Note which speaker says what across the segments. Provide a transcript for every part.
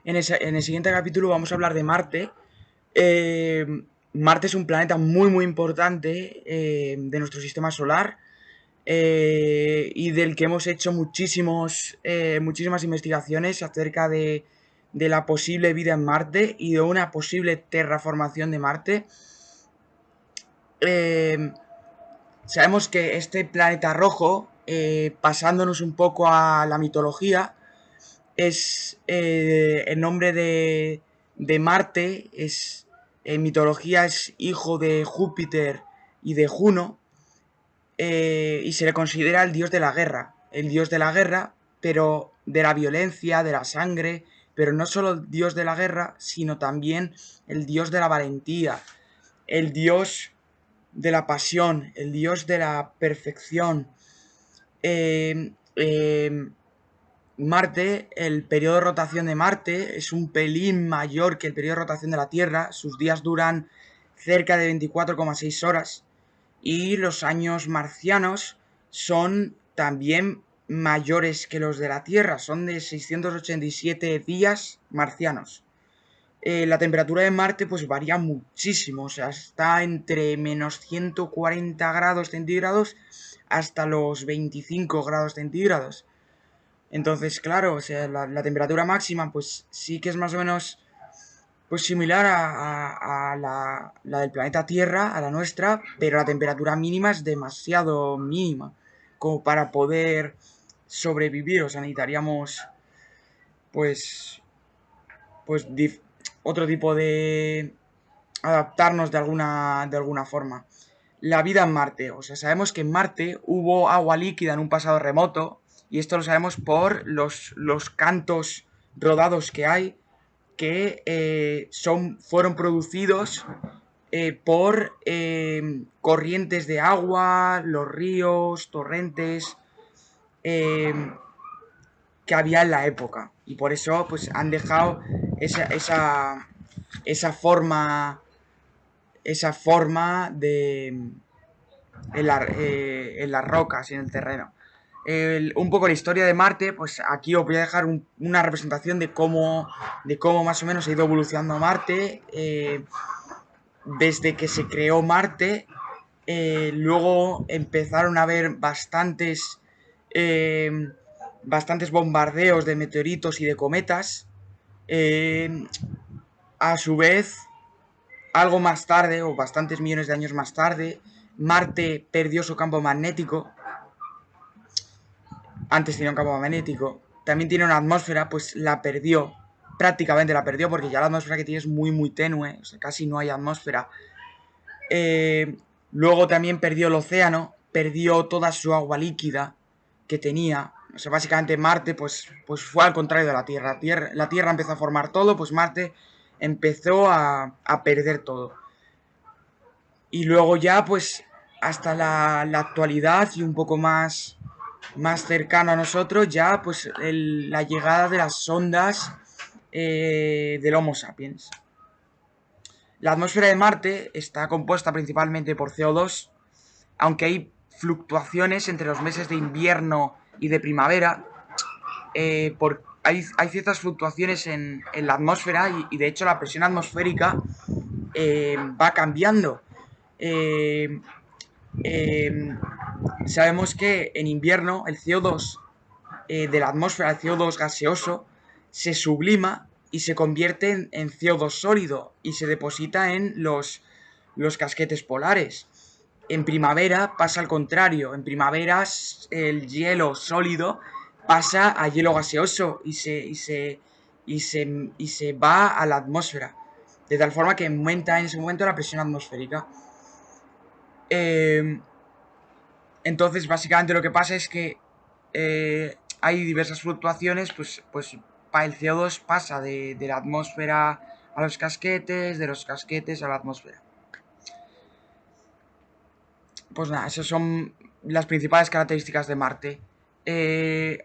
Speaker 1: En el siguiente capítulo vamos a hablar de Marte. Eh, Marte es un planeta muy muy importante de nuestro sistema solar y del que hemos hecho muchísimas investigaciones acerca de la posible vida en Marte y de una posible terraformación de Marte. Eh, Sabemos que este planeta rojo, pasándonos un poco a la mitología, es el nombre de Marte, en mitología es hijo de Júpiter y de Juno, y se le considera el dios de la guerra, pero de la violencia, de la sangre, pero no solo el dios de la guerra, sino también el dios de la valentía, el dios de la pasión, el dios de la perfección. Eh, eh, Marte, el periodo de rotación de Marte es un pelín mayor que el periodo de rotación de la Tierra. Sus días duran cerca de 24,6 horas. Y los años marcianos son también mayores que los de la Tierra. Son de 687 días marcianos. La temperatura de Marte pues varía muchísimo. O sea, está entre menos 140 grados centígrados hasta los 25 grados centígrados. Entonces, claro, o sea, la temperatura máxima, pues sí que es más o menos pues similar a la del planeta Tierra, a la nuestra, pero la temperatura mínima es demasiado mínima como para poder sobrevivir. O sea, necesitaríamos pues, pues otro tipo de adaptarnos de alguna forma. La vida en Marte. O sea, sabemos que en Marte hubo agua líquida en un pasado remoto, y esto lo sabemos por los cantos rodados que hay, que fueron producidos por corrientes de agua, los ríos, torrentes eh, que había en la época. Y por eso pues han dejado esa, esa, esa forma esa forma en las rocas y en el terreno. Un poco la historia de Marte, pues aquí os voy a dejar una representación de cómo más o menos ha ido evolucionando Marte desde que se creó Marte. Luego empezaron a haber eh, bastantes bombardeos de meteoritos y de cometas. Eh, a su vez, algo más tarde, o bastantes millones de años más tarde, Marte perdió su campo magnético. Antes tenía un campo magnético. También tiene una atmósfera, pues la perdió. Prácticamente la perdió porque ya la atmósfera que tiene es muy, muy tenue. O sea, casi no hay atmósfera. Eh, Luego también perdió el océano. Perdió toda su agua líquida que tenía. O sea, básicamente Marte, pues fue al contrario de la Tierra. La Tierra empezó a formar todo, pues Marte empezó a perder todo. Y luego ya, pues, hasta la actualidad y un poco más cercano a nosotros, ya, pues, la llegada de las sondas del Homo sapiens. La atmósfera de Marte está compuesta principalmente por CO2, aunque hay fluctuaciones entre los meses de invierno y de primavera. Hay ciertas fluctuaciones en la atmósfera y de hecho la presión atmosférica va cambiando. Eh, eh, Sabemos que en invierno el CO2 de la atmósfera, el CO2 gaseoso, se sublima y se convierte en CO2 sólido y se deposita en los casquetes polares. En primavera pasa al contrario. En primavera el hielo sólido pasa a hielo gaseoso y se va a la atmósfera. De tal forma que aumenta en ese momento la presión atmosférica. Eh, entonces, básicamente lo que pasa es que hay diversas fluctuaciones, pues para el CO2 pasa de la atmósfera a los casquetes, de los casquetes a la atmósfera. Pues nada, esas son las principales características de Marte.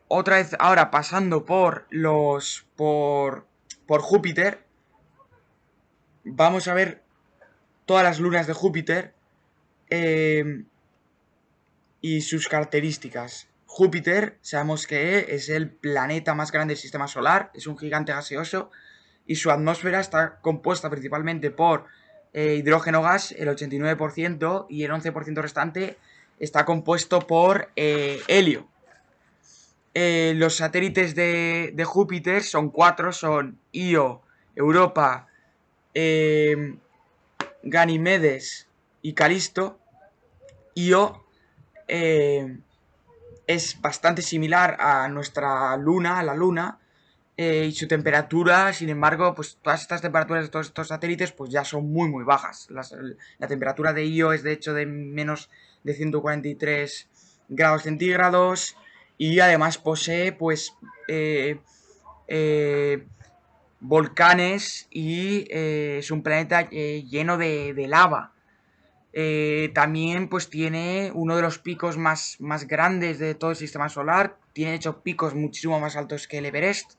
Speaker 1: Otra vez, ahora pasando por Júpiter, vamos a ver todas las lunas de Júpiter eh, y sus características. Júpiter, sabemos que es el planeta más grande del sistema solar, es un gigante gaseoso y su atmósfera está compuesta principalmente por hidrógeno gas, el 89%, y el 11% restante está compuesto por helio. Los satélites de Júpiter son 4, son Io, Europa, Ganimedes y Calisto. Io es bastante similar a nuestra luna, a la luna, y su temperatura, sin embargo, pues todas estas temperaturas de todos estos satélites pues ya son muy bajas. La temperatura de Io es de hecho de menos de 143 grados centígrados y además posee pues eh, volcanes y es un planeta lleno de lava. También pues tiene uno de los picos más grandes de todo el sistema solar. Tiene de hecho picos muchísimo más altos que el Everest.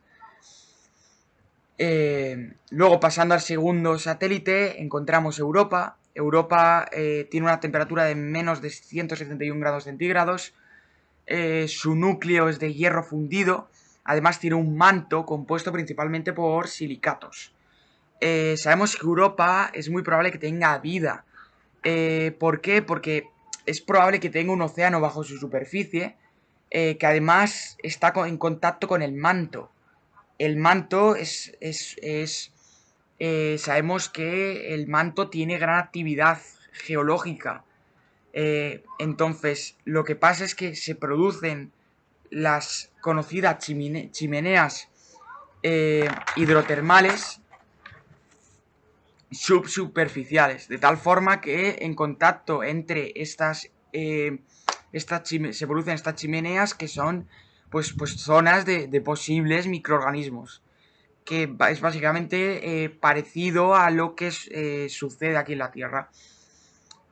Speaker 1: Luego pasando al segundo satélite encontramos Europa. Europa tiene una temperatura de menos de 171 grados centígrados. Su núcleo es de hierro fundido. Además tiene un manto compuesto principalmente por silicatos. Sabemos que Europa es muy probable que tenga vida. ¿Por qué? Porque es probable que tenga un océano bajo su superficie, que además está en contacto con el manto. El manto sabemos que el manto tiene gran actividad geológica. Entonces, lo que pasa es que se producen las conocidas chimeneas hidrotermales subsuperficiales, de tal forma que en contacto entre se producen estas chimeneas que son pues zonas de posibles microorganismos, que es básicamente parecido a lo que sucede aquí en la Tierra.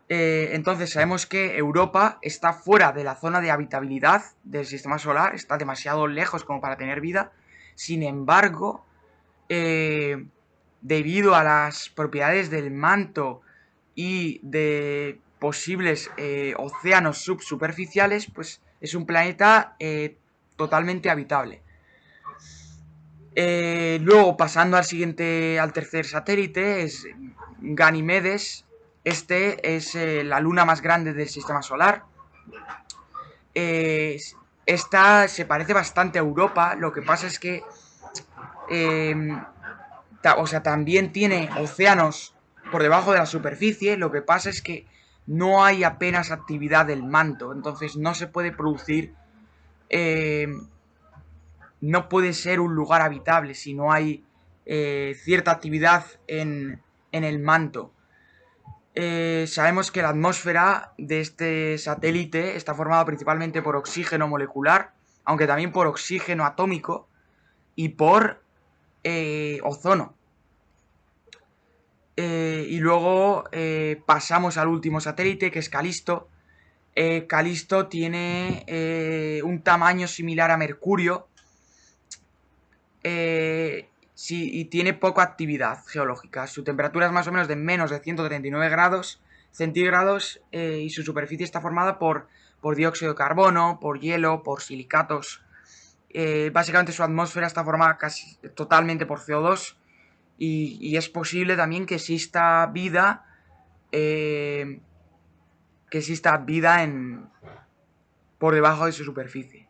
Speaker 1: Entonces sabemos que Europa está fuera de la zona de habitabilidad del sistema solar, está demasiado lejos como para tener vida. Sin embargo, debido a las propiedades del manto y de posibles océanos subsuperficiales, pues es un planeta totalmente habitable. Luego, pasando al tercer satélite, es Ganimedes. Este es la luna más grande del sistema solar. Esta se parece bastante a Europa, lo que pasa es que también tiene océanos por debajo de la superficie, lo que pasa es que no hay apenas actividad del manto, entonces no se puede producir, no puede ser un lugar habitable si no hay cierta actividad en el manto. Sabemos que la atmósfera de este satélite está formada principalmente por oxígeno molecular, aunque también por oxígeno atómico y por ozono. Y luego pasamos al último satélite, que es Calisto. Calisto tiene un tamaño similar a Mercurio y tiene poca actividad geológica. Su temperatura es más o menos de menos de 139 grados centígrados y su superficie está formada por dióxido de carbono, por hielo, por silicatos. Básicamente su atmósfera está formada casi totalmente por CO2 y es posible también que exista vida por debajo de su superficie.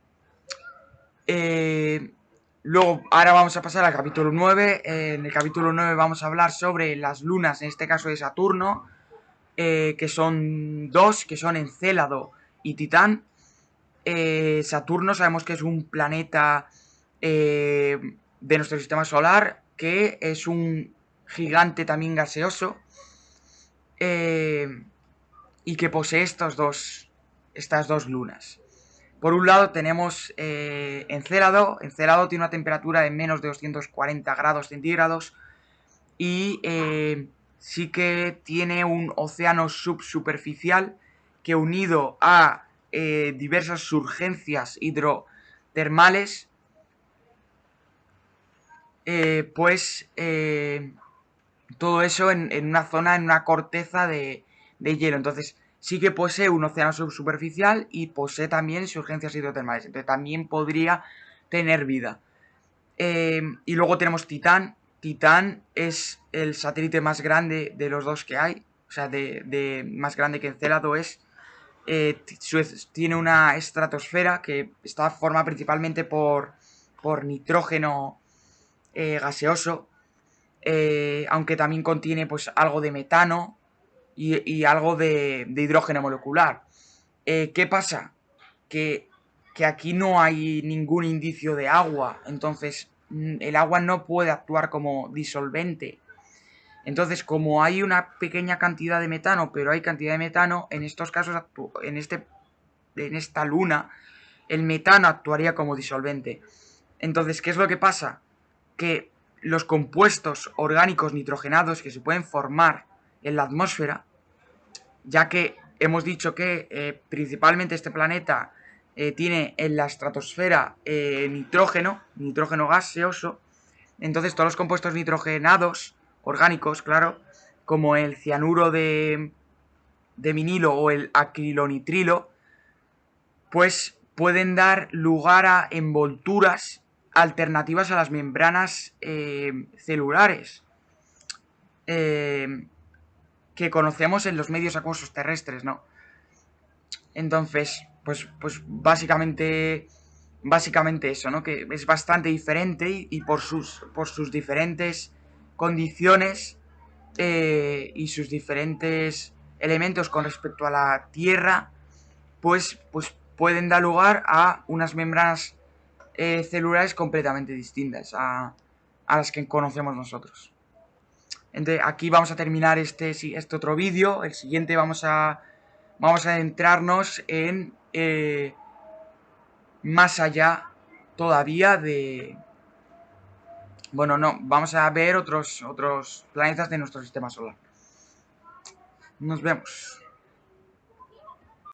Speaker 1: Luego, ahora vamos a pasar al capítulo 9. En el capítulo 9 vamos a hablar sobre las lunas, en este caso de Saturno, que son dos, que son Encélado y Titán. Saturno sabemos que es un planeta de nuestro sistema solar, que es un gigante también gaseoso, y que posee estas dos lunas. Por un lado tenemos Encélado. Encélado tiene una temperatura de menos de 240 grados centígrados y sí que tiene un océano subsuperficial que, unido a diversas surgencias hidrotermales, todo eso en una zona, en una corteza de hielo. Entonces sí que posee un océano subsuperficial y posee también surgencias hidrotermales. Entonces también podría tener vida. Y luego tenemos Titán. Titán es el satélite más grande de los dos que hay. O sea, más grande que Encélado es. Tiene una estratosfera que está formada principalmente por nitrógeno gaseoso. Aunque también contiene pues algo de metano y algo de hidrógeno molecular. ¿Qué pasa? Que, que aquí no hay ningún indicio de agua, entonces el agua no puede actuar como disolvente. Entonces, como hay una pequeña cantidad de metano, pero hay cantidad de metano, en estos casos, en esta luna, el metano actuaría como disolvente. Entonces, ¿qué es lo que pasa? Que los compuestos orgánicos nitrogenados que se pueden formar en la atmósfera, ya que hemos dicho que principalmente este planeta tiene en la estratosfera nitrógeno gaseoso, entonces todos los compuestos nitrogenados, orgánicos, claro, como el cianuro de vinilo o el acrilonitrilo, pues pueden dar lugar a envolturas alternativas a las membranas celulares que conocemos en los medios acuosos terrestres, ¿no? Entonces, pues básicamente eso, ¿no? Que es bastante diferente y por sus diferentes condiciones y sus diferentes elementos con respecto a la Tierra, pues pueden dar lugar a unas membranas celulares completamente distintas a las que conocemos nosotros. Entonces, aquí vamos a terminar este otro vídeo. El siguiente vamos a adentrarnos en más allá todavía de... Bueno, no, vamos a ver otros planetas de nuestro sistema solar. Nos vemos.